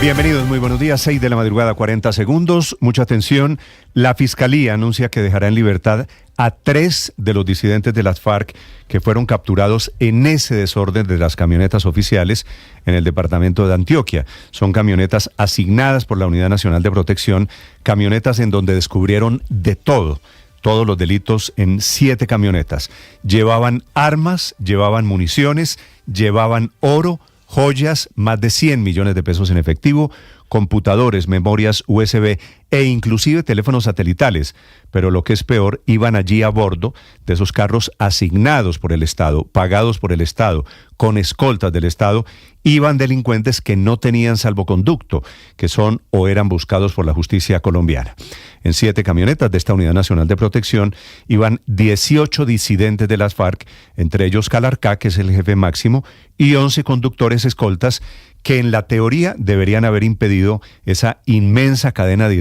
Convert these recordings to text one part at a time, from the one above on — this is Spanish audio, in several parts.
Bienvenidos, muy buenos días, 6 de la madrugada, 40 segundos. Mucha atención, la Fiscalía anuncia que dejará en libertad a 3 de los disidentes de las FARC que fueron capturados en ese desorden de las camionetas oficiales en el departamento de Antioquia. Son camionetas asignadas por la Unidad Nacional de Protección, camionetas en donde descubrieron de todo. Todos los delitos en 7 camionetas. Llevaban armas, llevaban municiones, llevaban oro, joyas, más de 100 millones de pesos en efectivo, computadores, memorias USB e inclusive teléfonos satelitales. Pero lo que es peor, iban allí a bordo de esos carros asignados por el Estado, pagados por el Estado, con escoltas del Estado, iban delincuentes que no tenían salvoconducto, que son o eran buscados por la justicia colombiana. En 7 camionetas de esta Unidad Nacional de Protección iban 18 disidentes de las FARC, entre ellos Calarcá, que es el jefe máximo, y 11 conductores escoltas que en la teoría deberían haber impedido esa inmensa cadena de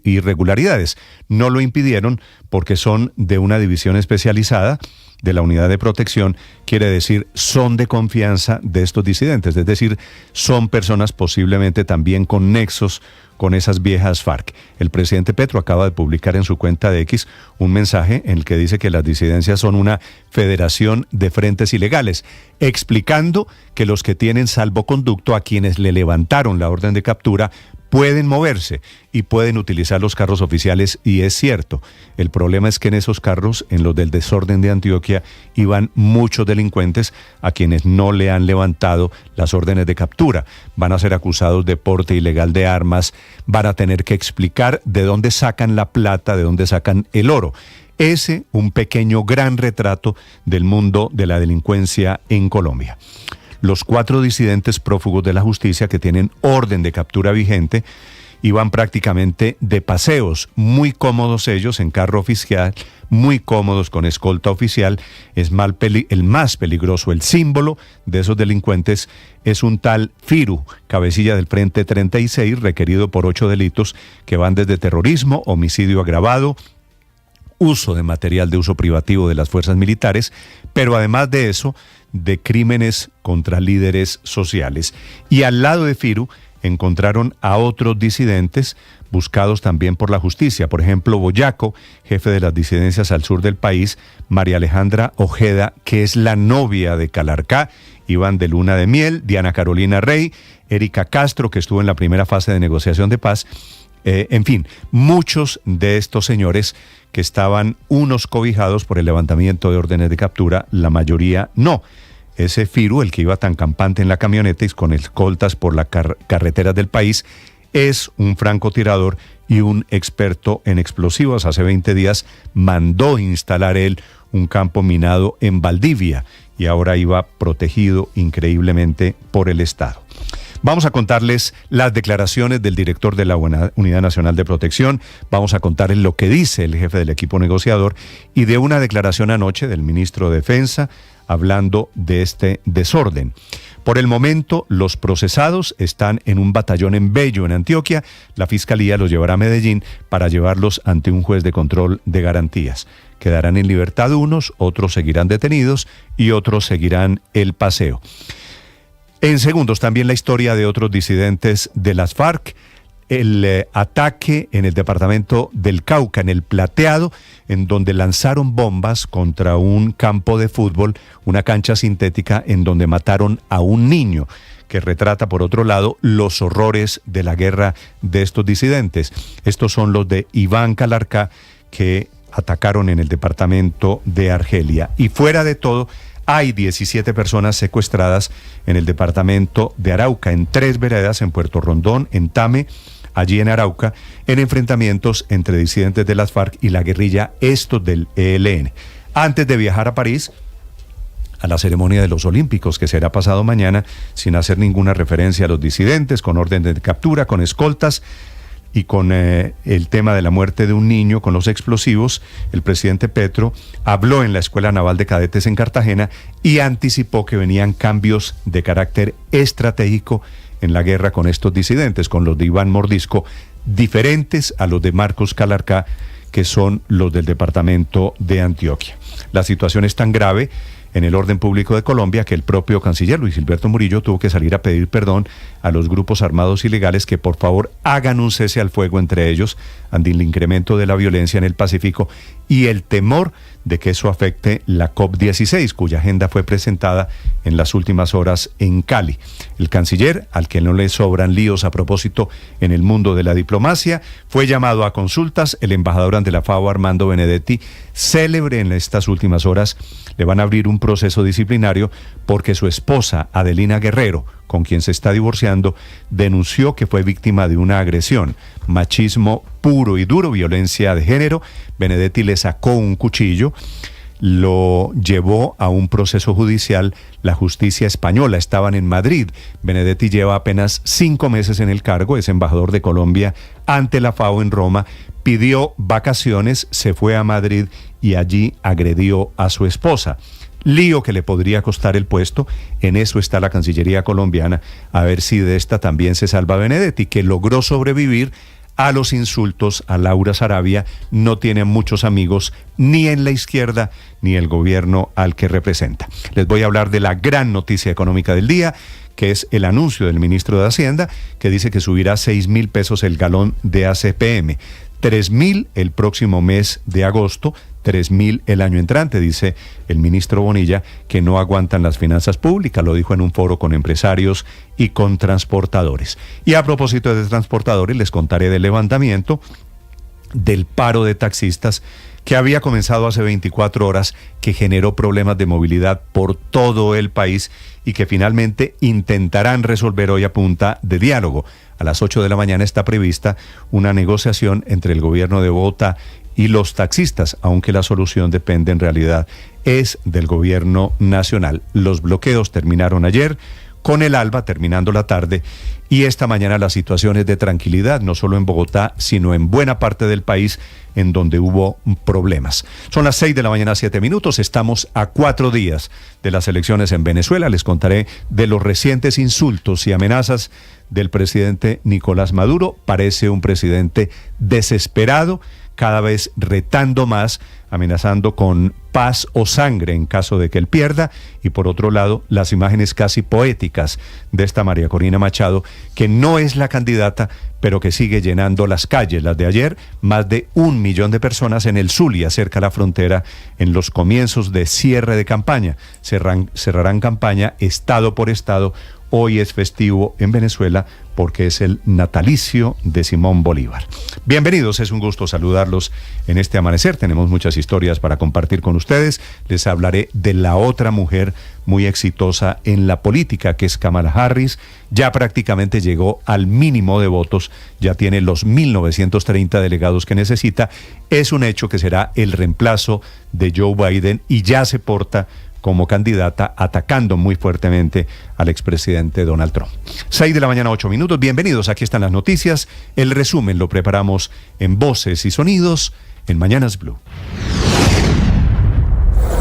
irregularidades. No lo impidieron porque son de una división especializada de la Unidad de Protección, quiere decir son de confianza de estos disidentes, es decir, son personas posiblemente también con nexos con esas viejas FARC. El presidente Petro acaba de publicar en su cuenta de X un mensaje en el que dice que las disidencias son una federación de frentes ilegales, explicando que los que tienen salvoconducto, a quienes le levantaron la orden de captura, pueden moverse y pueden utilizar los carros oficiales, y es cierto. El problema es que en esos carros, en los del desorden de Antioquia, iban muchos delincuentes a quienes no le han levantado las órdenes de captura. Van a ser acusados de porte ilegal de armas, van a tener que explicar de dónde sacan la plata, de dónde sacan el oro. Ese, un pequeño gran retrato del mundo de la delincuencia en Colombia. Los 4 disidentes prófugos de la justicia que tienen orden de captura vigente iban prácticamente de paseos, muy cómodos ellos en carro oficial, muy cómodos con escolta oficial. Es el más peligroso, el símbolo de esos delincuentes es un tal Firu, cabecilla del Frente 36, requerido por 8 delitos que van desde terrorismo, homicidio agravado, uso de material de uso privativo de las fuerzas militares, pero además de eso, de crímenes contra líderes sociales. Y al lado de Firu encontraron a otros disidentes buscados también por la justicia. Por ejemplo, Boyaco, jefe de las disidencias al sur del país, María Alejandra Ojeda, que es la novia de Calarcá, iban de luna de miel, Diana Carolina Rey, Erika Castro, que estuvo en la primera fase de negociación de paz. En fin, muchos de estos señores que estaban unos cobijados por el levantamiento de órdenes de captura, la mayoría no. Ese Firu, el que iba tan campante en la camioneta y con escoltas por las carreteras del país, es un francotirador y un experto en explosivos. Hace 20 días mandó instalar él un campo minado en Valdivia y ahora iba protegido increíblemente por el Estado. Vamos a contarles las declaraciones del director de la Unidad Nacional de Protección, vamos a contarles lo que dice el jefe del equipo negociador y de una declaración anoche del ministro de Defensa hablando de este desorden. Por el momento, los procesados están en un batallón en Bello, en Antioquia. La Fiscalía los llevará a Medellín para llevarlos ante un juez de control de garantías. Quedarán en libertad unos, otros seguirán detenidos y otros seguirán el paseo. En segundos, también la historia de otros disidentes de las FARC, el ataque en el departamento del Cauca, en el Plateado, en donde lanzaron bombas contra un campo de fútbol, una cancha sintética, en donde mataron a un niño, que retrata, por otro lado, los horrores de la guerra de estos disidentes. Estos son los de Iván Calarcá, que atacaron en el departamento de Argelia. Y fuera de todo, hay 17 personas secuestradas en el departamento de Arauca, en 3 veredas, en Puerto Rondón, en Tame, allí en Arauca, en enfrentamientos entre disidentes de las FARC y la guerrilla, estos del ELN. Antes de viajar a París, a la ceremonia de los Olímpicos, que será pasado mañana, sin hacer ninguna referencia a los disidentes, con orden de captura, con escoltas, y con el tema de la muerte de un niño con los explosivos, el presidente Petro habló en la Escuela Naval de Cadetes en Cartagena y anticipó que venían cambios de carácter estratégico en la guerra con estos disidentes, con los de Iván Mordisco, diferentes a los de Marcos Calarcá, que son los del departamento de Antioquia. La situación es tan grave en el orden público de Colombia que el propio canciller Luis Gilberto Murillo tuvo que salir a pedir perdón a los grupos armados ilegales que por favor hagan un cese al fuego entre ellos ante el incremento de la violencia en el Pacífico y el temor de que eso afecte la COP16, cuya agenda fue presentada en las últimas horas en Cali. El canciller, al que no le sobran líos a propósito en el mundo de la diplomacia, fue llamado a consultas. El embajador ante la FAO, Armando Benedetti, célebre en estas últimas horas, le van a abrir un proceso disciplinario porque su esposa, Adelina Guerrero, con quien se está divorciando, denunció que fue víctima de una agresión, machismo puro y duro, violencia de género. Benedetti le sacó un cuchillo, lo llevó a un proceso judicial. La justicia española, estaban en Madrid. Benedetti lleva apenas 5 meses en el cargo, es embajador de Colombia ante la FAO en Roma, pidió vacaciones, se fue a Madrid y allí agredió a su esposa. Lío que le podría costar el puesto. En eso está la Cancillería colombiana, a ver si de esta también se salva Benedetti, que logró sobrevivir a los insultos a Laura Sarabia. No tiene muchos amigos ni en la izquierda ni el gobierno al que representa. Les voy a hablar de la gran noticia económica del día, que es el anuncio del ministro de Hacienda, que dice que subirá 6.000 pesos el galón de ACPM, 3.000 el próximo mes de agosto, 3.000 el año entrante. Dice el ministro Bonilla que no aguantan las finanzas públicas, lo dijo en un foro con empresarios y con transportadores. Y a propósito de transportadores, les contaré del levantamiento del paro de taxistas que había comenzado hace 24 horas, que generó problemas de movilidad por todo el país y que finalmente intentarán resolver hoy a punta de diálogo. A las 8 de la mañana está prevista una negociación entre el gobierno de Bogotá y los taxistas, aunque la solución depende en realidad es del gobierno nacional. Los bloqueos terminaron ayer, con el alba terminando la tarde, y esta mañana la situación es de tranquilidad, no solo en Bogotá, sino en buena parte del país en donde hubo problemas. Son las 6 de la mañana, 7 minutos, estamos a 4 días de las elecciones en Venezuela. Les contaré de los recientes insultos y amenazas del presidente Nicolás Maduro. Parece un presidente desesperado, cada vez retando más, amenazando con paz o sangre en caso de que él pierda. Y por otro lado, las imágenes casi poéticas de esta María Corina Machado, que no es la candidata, pero que sigue llenando las calles. Las de ayer, más de 1 millón de personas en el Zulia, cerca de la frontera, en los comienzos de cierre de campaña. Cerrarán campaña estado por estado. Hoy es festivo en Venezuela porque es el natalicio de Simón Bolívar. Bienvenidos, es un gusto saludarlos en este amanecer. Tenemos muchas historias para compartir con ustedes. Les hablaré de la otra mujer muy exitosa en la política, que es Kamala Harris. Ya prácticamente llegó al mínimo de votos, ya tiene los 1.930 delegados que necesita. Es un hecho que será el reemplazo de Joe Biden y ya se porta como candidata, atacando muy fuertemente al expresidente Donald Trump. 6 de la mañana, 8 minutos. Bienvenidos, aquí están las noticias. El resumen lo preparamos en Voces y Sonidos en Mañanas Blue.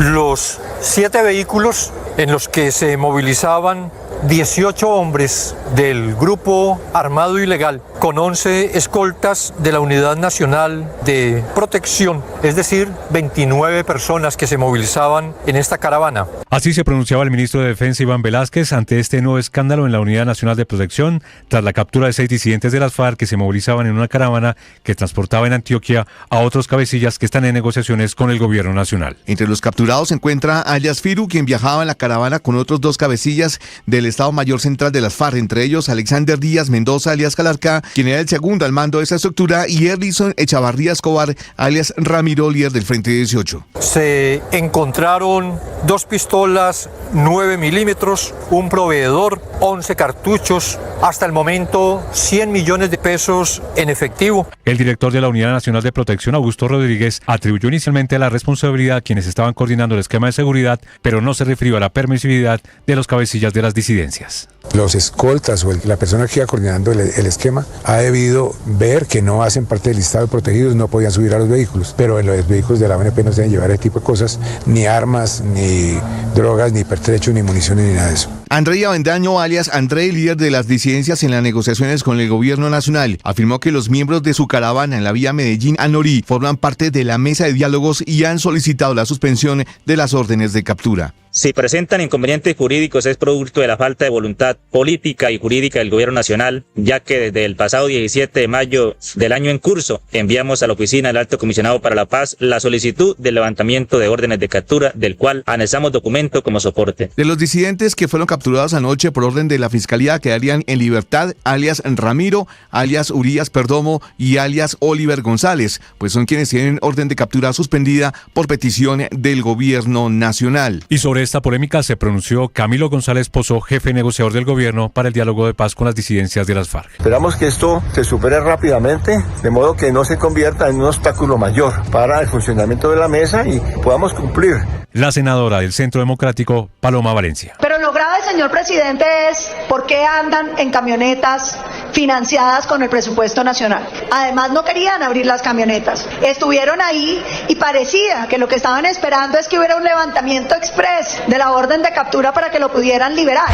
Los 7 vehículos en los que se movilizaban 18 hombres del grupo armado ilegal con 11 escoltas de la Unidad Nacional de Protección, es decir, 29 personas que se movilizaban en esta caravana. Así se pronunciaba el ministro de Defensa, Iván Velásquez, ante este nuevo escándalo en la Unidad Nacional de Protección, tras la captura de 6 disidentes de las FARC que se movilizaban en una caravana que transportaba en Antioquia a otros cabecillas que están en negociaciones con el gobierno nacional. Entre los capturados se encuentra alias Firu, quien viajaba en la caravana con otros 2 cabecillas del Estado Mayor Central de las FARC, entre ellos Alexander Díaz Mendoza, alias Calarca, quien era el segundo al mando de esta estructura, y Erlison Echavarría Escobar, alias Ramiro, líder del Frente 18. Se encontraron 2 pistolas 9 milímetros, un proveedor, 11 cartuchos, hasta el momento 100 millones de pesos en efectivo. El director de la Unidad Nacional de Protección, Augusto Rodríguez, atribuyó inicialmente la responsabilidad a quienes estaban coordinando el esquema de seguridad, pero no se refirió a la permisividad de los cabecillas de las disidencias. Los escoltas o la persona que iba coordinando el esquema ha debido ver que no hacen parte del listado de protegidos, no podían subir a los vehículos, pero en los vehículos de la ONP no se deben llevar ese tipo de cosas, ni armas, ni drogas, ni pertrechos, ni municiones, ni nada de eso. André Avendaño, alias André, líder de las disidencias en las negociaciones con el gobierno nacional, afirmó que los miembros de su caravana en la vía Medellín-Anorí forman parte de la mesa de diálogos y han solicitado la suspensión de las órdenes de captura. Si presentan inconvenientes jurídicos es producto de la falta de voluntad política y jurídica del Gobierno Nacional, ya que desde el pasado 17 de mayo del año en curso enviamos a la oficina del Alto Comisionado para la Paz la solicitud del levantamiento de órdenes de captura, del cual anexamos documento como soporte. De los disidentes que fueron capturados anoche por orden de la Fiscalía quedarían en libertad alias Ramiro, alias Urias Perdomo y alias Oliver González, pues son quienes tienen orden de captura suspendida por petición del Gobierno Nacional. Y sobre esta polémica se pronunció Camilo González Pozo, jefe negociador del gobierno para el diálogo de paz con las disidencias de las FARC. Esperamos que esto se supere rápidamente, de modo que no se convierta en un obstáculo mayor para el funcionamiento de la mesa y podamos cumplir. La senadora del Centro Democrático, Paloma Valencia. Pero lo grave, señor presidente, es por qué andan en camionetas financiadas con el presupuesto nacional. Además, no querían abrir las camionetas. Estuvieron ahí y parecía que lo que estaban esperando es que hubiera un levantamiento express de la orden de captura para que lo pudieran liberar.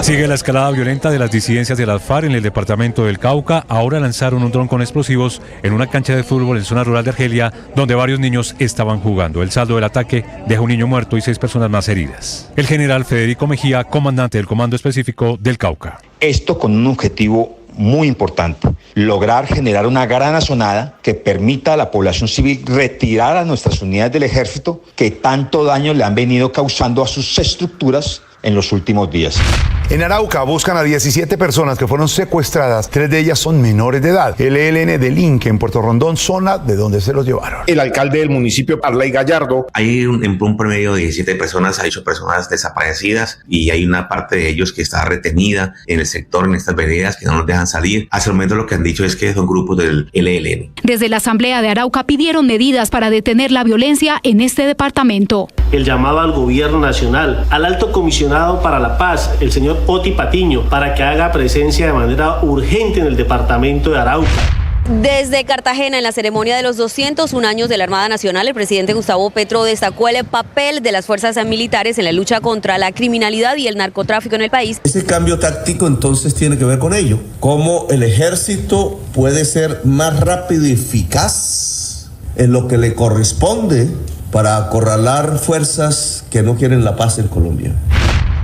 Sigue la escalada violenta de las disidencias de las FARC en el departamento del Cauca. Ahora lanzaron un dron con explosivos en una cancha de fútbol en zona rural de Argelia, donde varios niños estaban jugando. El saldo del ataque deja un niño muerto y 6 personas más heridas. El general Federico Mejía, comandante del Comando Específico del Cauca. Esto con un objetivo muy importante: lograr generar una gran asonada que permita a la población civil retirar a nuestras unidades del ejército que tanto daño le han venido causando a sus estructuras en los últimos días. En Arauca buscan a 17 personas que fueron secuestradas, 3 de ellas son menores de edad. El ELN delinque en Puerto Rondón, zona de donde se los llevaron. El alcalde del municipio, Arley Gallardo. Hay un promedio de 17 personas, hay 8 personas desaparecidas y hay una parte de ellos que está retenida en el sector, en estas veredas, que no nos dejan salir. Hasta el momento lo que han dicho es que son grupos del ELN. Desde la Asamblea de Arauca pidieron medidas para detener la violencia en este departamento. El llamado al gobierno nacional, al alto comisionado para la paz, el señor Oti Patiño, para que haga presencia de manera urgente en el departamento de Arauca. Desde Cartagena, en la ceremonia de los 201 años de la Armada Nacional, el presidente Gustavo Petro destacó el papel de las fuerzas militares en la lucha contra la criminalidad y el narcotráfico en el país. Ese cambio táctico entonces tiene que ver con ello, cómo el ejército puede ser más rápido y eficaz en lo que le corresponde para acorralar fuerzas que no quieren la paz en Colombia.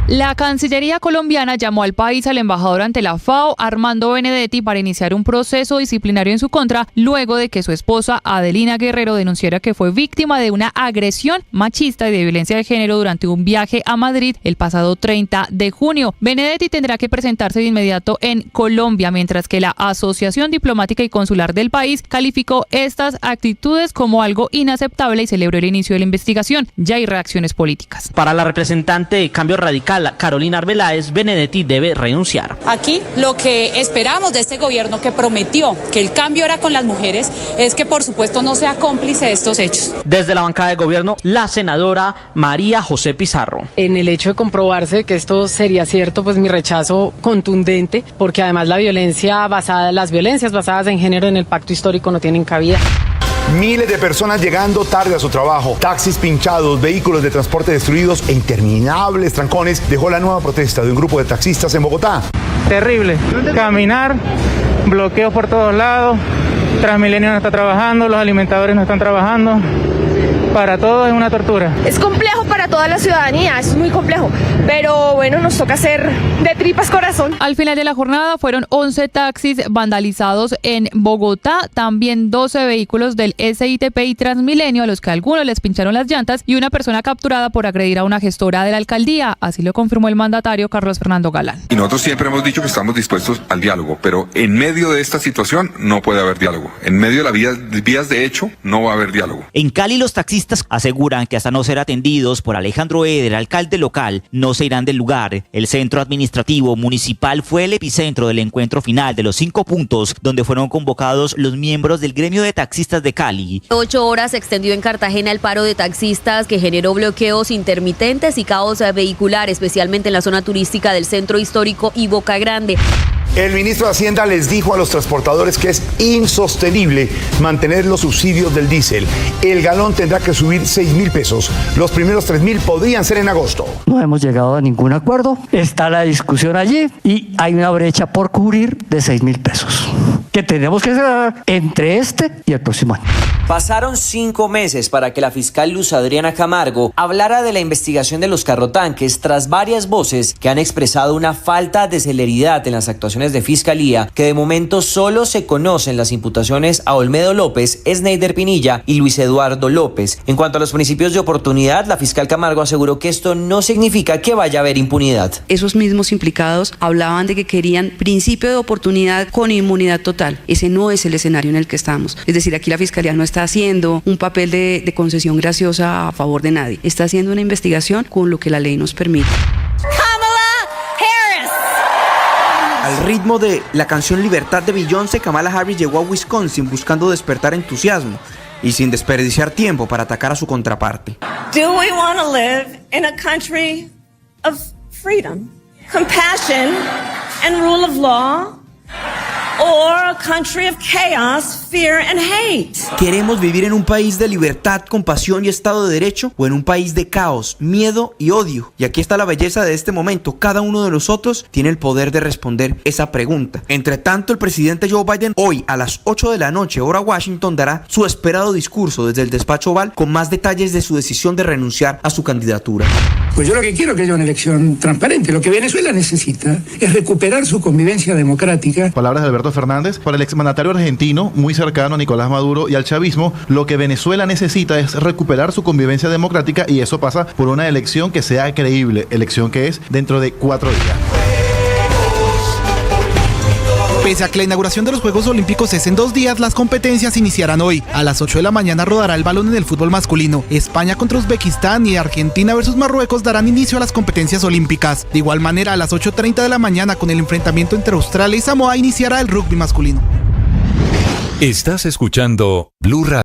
La Cancillería colombiana llamó al país al embajador ante la FAO, Armando Benedetti, para iniciar un proceso disciplinario en su contra, luego de que su esposa, Adelina Guerrero, denunciara que fue víctima de una agresión machista y de violencia de género durante un viaje a Madrid el pasado 30 de junio. Benedetti tendrá que presentarse de inmediato en Colombia, mientras que la Asociación Diplomática y Consular del país calificó estas actitudes como algo inaceptable y celebró el inicio de la investigación. Ya hay reacciones políticas. Para la representante de Cambio Radical, Carolina Arbeláez, Benedetti debe renunciar. Aquí lo que esperamos de este gobierno, que prometió que el cambio era con las mujeres, es que por supuesto no sea cómplice de estos hechos. Desde la bancada de gobierno, la senadora María José Pizarro. En el hecho de comprobarse que esto sería cierto, pues mi rechazo contundente, porque además las violencias basadas en género en el pacto histórico no tienen cabida. Miles de personas llegando tarde a su trabajo, taxis pinchados, vehículos de transporte destruidos e interminables trancones dejó la nueva protesta de un grupo de taxistas en Bogotá. Terrible, caminar, bloqueos por todos lados, Transmilenio no está trabajando, los alimentadores no están trabajando. Para todos es una tortura. Es complejo para toda la ciudadanía, es muy complejo, pero bueno, nos toca hacer de tripas corazón. Al final de la jornada fueron 11 taxis vandalizados en Bogotá, también 12 vehículos del SITP y Transmilenio, a los que algunos les pincharon las llantas, y una persona capturada por agredir a una gestora de la alcaldía, así lo confirmó el mandatario Carlos Fernando Galán. Y nosotros siempre hemos dicho que estamos dispuestos al diálogo, pero en medio de esta situación no puede haber diálogo. En medio de las vías de hecho no va a haber diálogo. En Cali los taxistas aseguran que hasta no ser atendidos por Alejandro Eder, alcalde local, no se irán del lugar. El centro administrativo municipal fue el epicentro del encuentro final de los 5 puntos, donde fueron convocados los miembros del gremio de taxistas de Cali. 8 horas se extendió en Cartagena el paro de taxistas, que generó bloqueos intermitentes y caos vehicular, especialmente en la zona turística del centro histórico y Boca Grande. El ministro de Hacienda les dijo a los transportadores que es insostenible mantener los subsidios del diésel. El galón tendrá que subir 6.000 pesos. Los primeros 3.000 podrían ser en agosto. No hemos llegado a ningún acuerdo. Está la discusión allí y hay una brecha por cubrir de 6.000 pesos. que tenemos que hacer entre este y el próximo año. Pasaron 5 meses para que la fiscal Luz Adriana Camargo hablara de la investigación de los carrotanques tras varias voces que han expresado una falta de celeridad en las actuaciones de fiscalía, que de momento solo se conocen las imputaciones a Olmedo López, Sneider Pinilla y Luis Eduardo López. En cuanto a los principios de oportunidad, la fiscal Camargo aseguró que esto no significa que vaya a haber impunidad. Esos mismos implicados hablaban de que querían principio de oportunidad con inmunidad total. Ese no es el escenario en el que estamos. Es decir, aquí la fiscalía no está haciendo un papel de concesión graciosa a favor de nadie. Está haciendo una investigación con lo que la ley nos permite. Al ritmo de la canción Libertad de Beyoncé, Kamala Harris llegó a Wisconsin buscando despertar entusiasmo y sin desperdiciar tiempo para atacar a su contraparte. Do we want to live in a country of freedom, compassion and rule of law? Or a country of chaos, fear and hate? ¿Queremos vivir en un país de libertad, compasión y Estado de Derecho? ¿O en un país de caos, miedo y odio? Y aquí está la belleza de este momento. Cada uno de nosotros tiene el poder de responder esa pregunta. Entre tanto, el presidente Joe Biden hoy a las 8 de la noche, hora Washington, dará su esperado discurso desde el despacho Oval con más detalles de su decisión de renunciar a su candidatura. Pues yo lo que quiero es que haya una elección transparente. Lo que Venezuela necesita es recuperar su convivencia democrática. Palabras de Alberto Fernández. Para el exmandatario argentino, muy cercano a Nicolás Maduro y al chavismo, lo que Venezuela necesita es recuperar su convivencia democrática, y eso pasa por una elección que sea creíble, elección que es dentro de 4 días. Pese a que la inauguración de los Juegos Olímpicos es en 2 días, las competencias iniciarán hoy. A las 8 de la mañana rodará el balón en el fútbol masculino. España contra Uzbekistán y Argentina versus Marruecos darán inicio a las competencias olímpicas. De igual manera, a las 8:30 de la mañana, con el enfrentamiento entre Australia y Samoa, iniciará el rugby masculino. Estás escuchando Blue Radio.